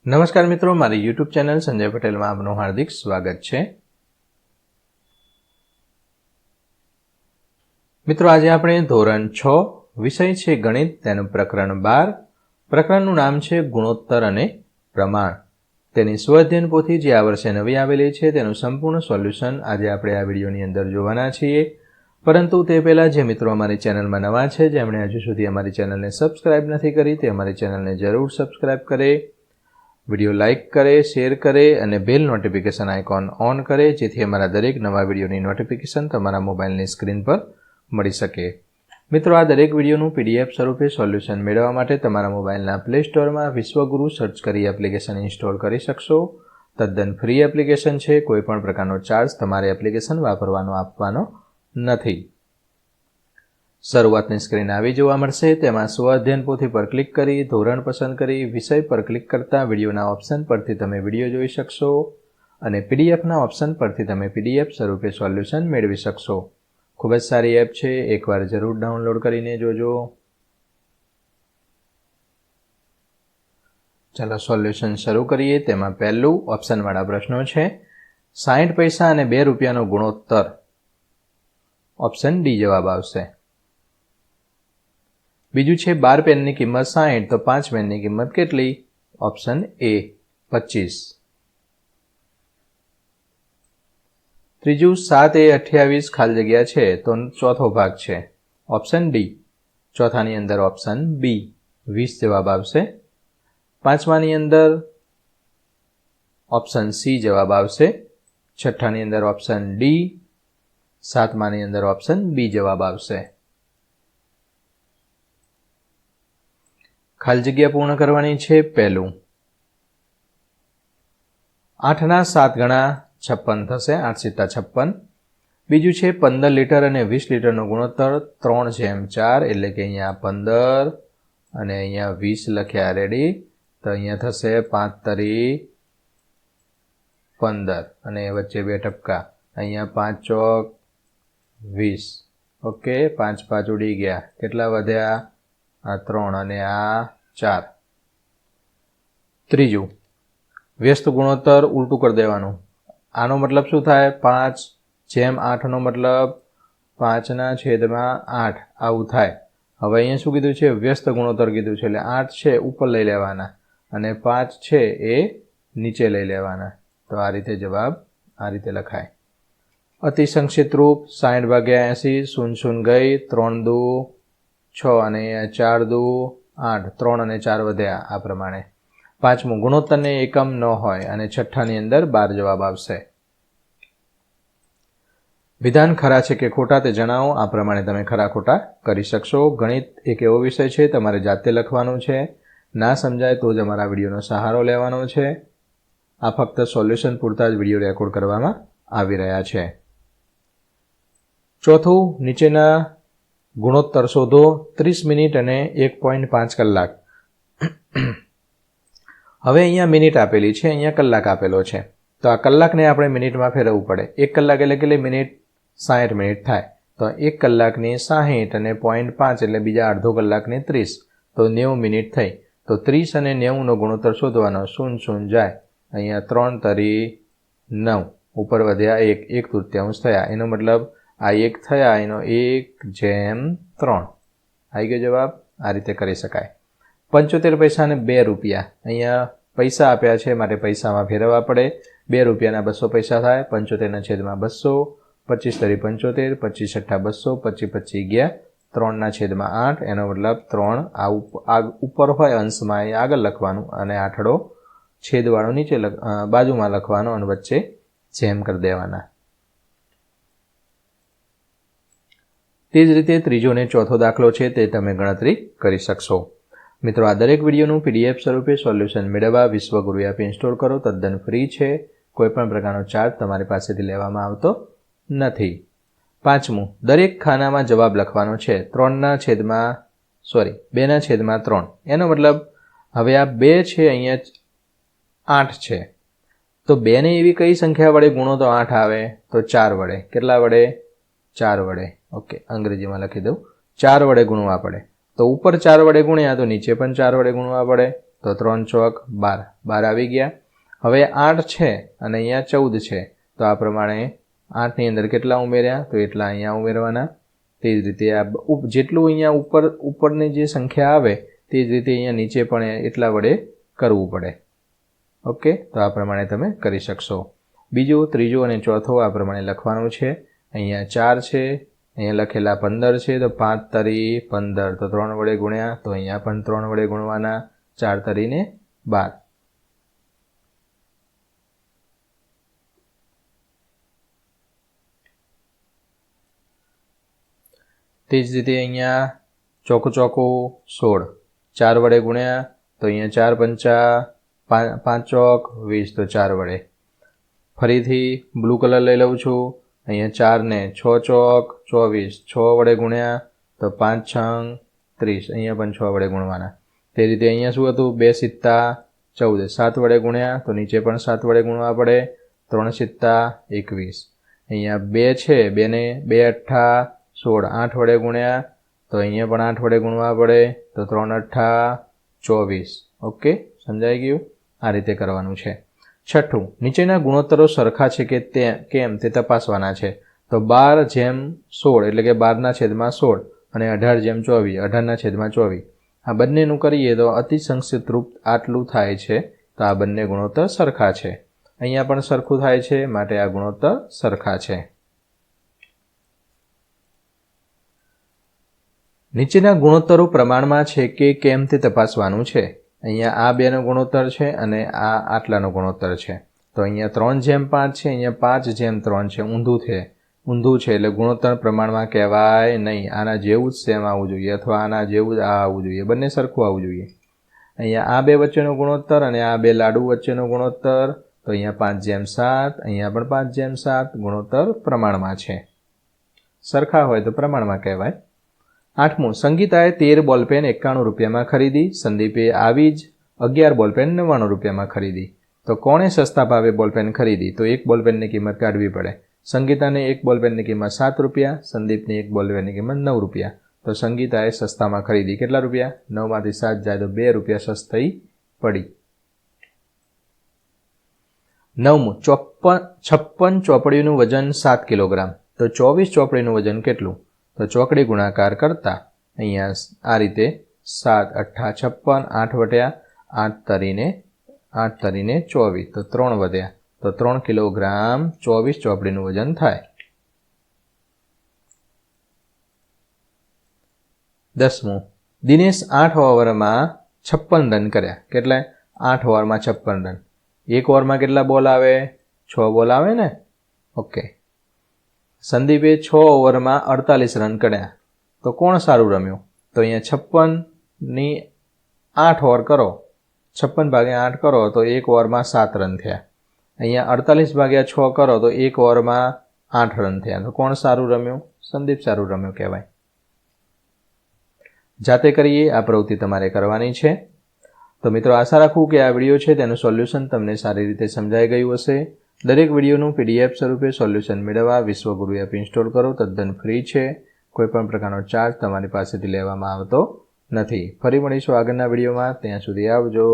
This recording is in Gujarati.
નમસ્કાર મિત્રો, મારી યુટ્યુબ ચેનલ સંજય પટેલમાં આપનું હાર્દિક સ્વાગત છે। મિત્રો, આજે આપણે ધોરણ 6 વિષય છે ગણિત, તેનું પ્રકરણ 12, પ્રકરણનું નામ છે ગુણોત્તર અને પ્રમાણ। તેની સ્વઅધ્યયન પોથી જે આ વર્ષે નવી આવેલી છે તેનું સંપૂર્ણ સોલ્યુશન આજે આપણે આ વિડીયોની અંદર જોવાના છીએ। પરંતુ તે પહેલાં જે મિત્રો અમારી ચેનલમાં નવા છે, જેમણે હજુ સુધી અમારી ચેનલને સબસ્ક્રાઇબ નથી કરી, તે અમારી ચેનલને જરૂર સબસ્ક્રાઇબ કરે, વિડીયો લાઇક કરે, શેર કરે અને બેલ નોટિફિકેશન આઇકોન ઓન કરે, જેથી અમારા દરેક નવા વિડીયોની નોટિફિકેશન તમારા મોબાઈલની સ્ક્રીન પર મળી શકે। મિત્રો, આ દરેક વિડીયોનું PDF સ્વરૂપે સોલ્યુશન મેળવવા માટે તમારા મોબાઈલના પ્લે સ્ટોરમાં વિશ્વગુરુ સર્ચ કરી એપ્લિકેશન ઇન્સ્ટોલ કરી શકશો। તદ્દન ફ્રી એપ્લિકેશન છે, કોઈપણ પ્રકારનો ચાર્જ તમારે એપ્લિકેશન વાપરવાનો આપવાનો નથી। શરૂઆતની સ્ક્રીન આવી જોવા મળશે, તેમાં સ્વઅધ્યયન પોથી પર ક્લિક કરી ધોરણ પસંદ કરી વિષય પર ક્લિક કરતા વિડીયોના ઓપ્શન પરથી તમે વિડીયો જોઈ શકશો અને પીડીએફના ઓપ્શન પરથી તમે PDF સ્વરૂપે સોલ્યુશન મેળવી શકશો। ખૂબ જ સારી એપ છે, એકવાર જરૂર ડાઉનલોડ કરીને જોજો। ચાલો સોલ્યુશન શરૂ કરીએ। તેમાં પહેલું ઓપ્શનવાળા પ્રશ્નો છે 60 પૈસા અને 2 રૂપિયાનો ગુણોત્તર। ઓપ્શન ડી જવાબ આવશે। બીજું છે 12 પેનની કિંમત 60 તો 5 પેનની કિંમત કેટલી? Option A 25। ત્રીજું 7 એ 28 ખાલી જગ્યા છે તો ચોથો ભાગ છે। Option D. ચોથાની અંદર ઓપ્શન બી 20 જવાબ આવશે। પાંચમાની અંદર ઓપ્શન સી જવાબ આવશે। છઠ્ઠાની અંદર ઓપ્શન ડી, સાતમાની અંદર ઓપ્શન બી જવાબ આવશે। ખાલી જગ્યા પૂર્ણ કરવાની છે। પહેલું 8ના 7 ગણા 56 થશે, 8 સિત્તા 56। બીજું છે 15 લીટર અને 20 લીટરનો ગુણોત્તર 3:4, એટલે કે અહીંયા 15 અને અહીંયા 20 લખ્યા રેડી, તો અહીંયા થશે 5 તરી 15 અને વચ્ચે 2 ટપકા, અહીંયા 5 ચોક 20। ઓકે, 5 5 ઉડી ગયા, કેટલા વધ્યા? આ 3 અને આ 4। ત્રીજું વ્યસ્ત ગુણોત્તર ઉલટું કરી દેવાનું। આનો મતલબ શું થાય? 5/8 નો મતલબ 5/8 આવું થાય। હવે અહીંયા શું કીધું છે? વ્યસ્ત ગુણોત્તર કીધું છે, એટલે 8 છે ઉપર લઈ લેવાના અને 5 છે એ નીચે લઈ લેવાના। તો આ રીતે જવાબ આ રીતે લખાય। અતિ સંક્ષિપ્ત રૂપ 60/80, 0 0 ગઈ, 3 દુ 6 અને 4 દુ 8, 3 અને 4 વધ્યા આ પ્રમાણે। પાંચમું ગુણોત્તરને એકમ ન હોય અને છઠ્ઠાની અંદર 12 જવાબ આવશે। વિધાન ખરા છે કે ખોટા તે જણાવો, આ પ્રમાણે તમે ખરા ખોટા કરી શકશો। ગણિત એક એવો વિષય છે તમારે જાતે લખવાનું છે, ના સમજાય તો જ અમારા વિડીયોનો સહારો લેવાનો છે। આ ફક્ત સોલ્યુશન પૂરતા જ વિડીયો રેકોર્ડ કરવામાં આવી રહ્યા છે। ચોથું, નીચેના ગુણોત્તર શોધો 30 મિનિટ અને 1.5 કલાક। હવે અહીંયા મિનિટ આપેલી છે, અહીંયા કલાક આપેલો છે, તો આ કલાકને આપણે મિનિટમાં ફેરવવું પડે। 1 કલાક એટલે કેટલી મિનિટ? 60 મિનિટ થાય, તો 1 કલાકની 60 અને 0.5 એટલે બીજા અડધો કલાકની 30, તો 90 મિનિટ થઈ। તો 30 અને 90નો ગુણોત્તર શોધવાનો, 0 0 જાય, અહીંયા 3 તરી 9, ઉપર વધ્યા 1/1 થયા, એનો મતલબ આ 1 થયા, એનો 1/3 આવી ગયો જવાબ। આ રીતે કરી શકાય। 75 પૈસા અને 2 રૂપિયા, અહીંયા પૈસા આપ્યા છે માટે પૈસામાં ફેરવવા પડે। 2 રૂપિયાના 200 પૈસા થાય, 75/200, 25 તરી 75, 25 અઠ્ઠા 200, 25 25 ગયા, 3/8, એનો મતલબ 3 આ ઉપર હોય અંશમાં એ આગળ લખવાનું અને આઠડો છેદવાળો નીચે બાજુમાં લખવાનો અને વચ્ચે જેમ કરી દેવાના। તે જ રીતે ત્રીજો અને ચોથો દાખલો છે તે તમે ગણતરી કરી શકશો। મિત્રો, આ દરેક વિડીયોનું PDF સ્વરૂપે સોલ્યુશન મેળવવા વિશ્વગુરુ એપ ઇન્સ્ટોલ કરો, તદ્દન ફ્રી છે, કોઈપણ પ્રકારનો ચાર્જ તમારી પાસેથી લેવામાં આવતો નથી। પાંચમું, દરેક ખાનામાં જવાબ લખવાનો છે 2/3, એનો મતલબ હવે આ 2 છે, અહીંયા 8 છે, તો 2ને એવી કઈ સંખ્યા વડે ગુણો તો 8 આવે? તો 4 વડે। કેટલા વડે? 4 વડે। ઓકે, અંગ્રેજીમાં લખી દઉં, 4 વડે ગુણવા પડે। તો ઉપર 4 વડે ગુણ્યા તો નીચે પણ 4 વડે ગુણવા પડે, તો 3 ચોક 12, 12 આવી ગયા। હવે 8 છે અને અહીંયા 14 છે, તો આ પ્રમાણે 8ની અંદર કેટલા ઉમેર્યા તો એટલા અહીંયા ઉમેરવાના। તે જ રીતે આ જેટલું અહીંયા ઉપરની જે સંખ્યા આવે તે જ રીતે અહીંયા નીચે પણ એટલા વડે કરવું પડે। ઓકે, તો આ પ્રમાણે તમે કરી શકશો। બીજું, ત્રીજું અને ચોથું આ પ્રમાણે લખવાનું છે। અહીંયા 4 છે, અહીંયા લખેલા 15 છે, તો 5 તરી 15, તો 3 વડે ગુણ્યા, તો અહીંયા પણ 3 વડે ગુણવાના, 4 તરીને 12। તે જ રીતે અહીંયા ચોકું 16, 4 વડે ગુણ્યા, તો અહીંયા 4 પંચા 5 ચોક 20, તો 4 વડે। ફરીથી બ્લુ કલર લઈ લઉં છું। અહીંયા 4 ને 6 ચોક 24, 6 વડે ગુણ્યા, તો 5 છંગ 30, અહીંયા પણ 6 વડે ગુણવાના। તે રીતે અહીંયા શું હતું, 2 સિત્તા 14, 7 વડે ગુણ્યા, તો નીચે પણ 7 વડે ગુણવા પડે, 3 સિત્તા 21। અહીંયા 2 છે, 2 ને 2 અઠ્ઠા 16, 8 વડે ગુણ્યા, તો અહીંયા પણ 8 વડે ગુણવા પડે, તો 3 અઠ્ઠા 24। ઓકે, સમજાઈ ગયું? આ રીતે કરવાનું છે। છઠ્ઠું, નીચેના ગુણોત્તરો સરખા છે કે કેમ તે તપાસવાના છે। તો 12/16 એટલે કે 12/16 અને 18/24, 18/24 આ બંનેનું કરીએ તો અતિ સંક્ષિપ્ત રૂપ આટલું થાય છે। તો આ બંને ગુણોત્તર સરખા છે। અહીંયા પણ સરખું થાય છે, માટે આ ગુણોત્તર સરખા છે। નીચેના ગુણોત્તરો પ્રમાણમાં છે કે કેમ તે તપાસવાનું છે। અહીંયા આ બેનો ગુણોત્તર છે અને આ આટલાનો ગુણોત્તર છે। તો અહીંયા 3/5 છે, અહીંયા 5/3 છે, ઊંધું છે એટલે ગુણોત્તર પ્રમાણમાં કહેવાય નહીં। આના જેવું જ સેમ આવવું જોઈએ અથવા આના જેવું જ આ આવવું જોઈએ, બંને સરખું આવવું જોઈએ। અહીંયા આ બે વચ્ચેનો ગુણોત્તર અને આ બે લાડુ વચ્ચેનો ગુણોત્તર, તો અહીંયા 5/7, અહીંયા પણ 5/7, ગુણોત્તર પ્રમાણમાં છે। સરખા હોય તો પ્રમાણમાં કહેવાય। 8મું, સંગીતાએ 13 બોલપેન 91 રૂપિયામાં ખરીદી, સંદીપે આવી જ 11 બોલપેન 99 રૂપિયામાં ખરીદી। તો કોણે સસ્તા ભાવે બોલપેન ખરીદી? તો એક બોલપેનની કિંમત કાઢવી પડે। સંગીતાને એક બોલપેનની કિંમત 7 રૂપિયા, સંદીપની એક બોલપેનની કિંમત 9 રૂપિયા। તો સંગીતાએ સસ્તામાં ખરીદી કેટલા રૂપિયા? 9માંથી 7 જાય તો 2 રૂપિયા સસ્તી પડી। 9મું, 56 ચોપડીનું વજન 7 કિલોગ્રામ, તો 24 ચોપડીનું વજન કેટલું? તો ચોકડી ગુણાકાર કરતા અહીંયા આ રીતે 7 અઠ્ઠા 56, 8 વટ્યા 8 તરીને 24, તો 3 વધ્યા, તો 3 કિલોગ્રામ 24 ચોપડીનું વજન થાય। 10મું, દિનેશ 8 ઓવરમાં 56 રન કર્યા। કેટલા? 8 ઓવરમાં 56 રન। એક ઓવરમાં કેટલા બોલ આવે? 6 બોલ આવે ને? ઓકે। સંદીપે 6 ઓવરમાં 48 રન કર્યા। તો કોણ સારું રમ્યું? તો અહીંયા 56ની 8 ઓવર કરો, 56/8 કરો તો એક ઓવરમાં 7 રન થયા। અહીંયા 48/6 કરો તો એક ઓવરમાં 8 રન થયા। તો કોણ સારું રમ્યું? સંદીપ સારું રમ્યું કહેવાય। જાતે કરીએ, આ પ્રવૃત્તિ તમારે કરવાની છે। તો મિત્રો, આશા રાખું કે આ વિડીયો છે તેનું સોલ્યુશન તમને સારી રીતે સમજાઈ ગયું હશે। દરેક વિડીયોનું PDF સ્વરૂપે સોલ્યુશન મેળવવા વિશ્વગુરુ એપ ઇન્સ્ટોલ કરો, તદ્દન ફ્રી છે। કોઈપણ પ્રકારનો ચાર્જ તમારી પાસેથી લેવામાં આવતો નથી। ફરી મળીશું આગળના વિડીયોમાં, ત્યાં સુધી આવજો।